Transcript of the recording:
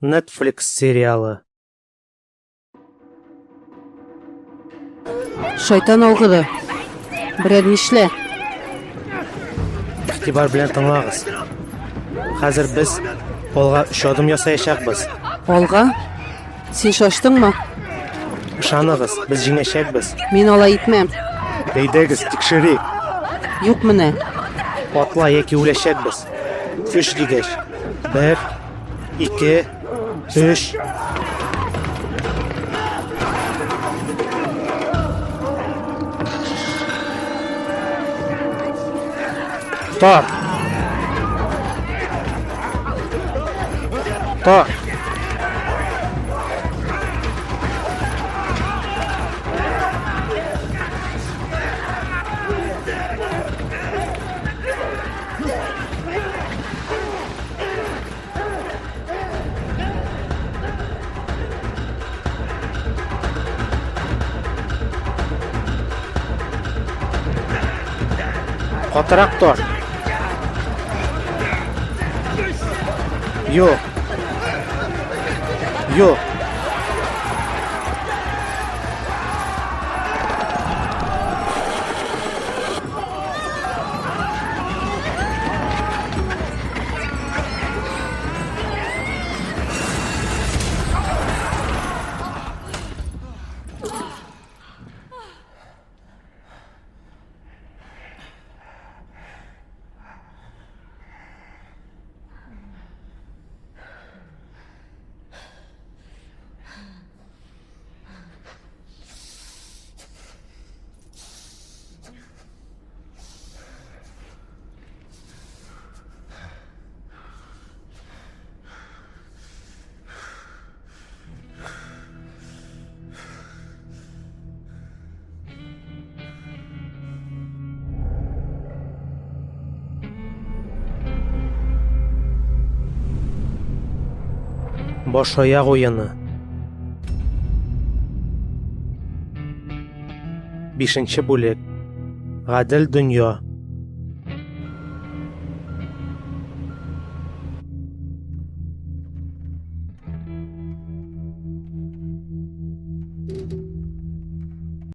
Netflix сериалы. Шайтан алгыды. Берәр нишлә. Игътибар белән тыңлагыз. Хәзер без алга 3 адым ясаячакбыз. Алга? Син шаштыңмы? Ышаныгыз, без җиңәчәкбез. Мин алай итмәм. Әйдәгез, тикшерик. Юк менә. Атла яки үләчәкбез. 3 дигәч. 1, 2, 3. Тор. Тор. Катырак тор. Юк. Юк. Баш аяк уены. 5-нче бүлек. Гадел дөнья.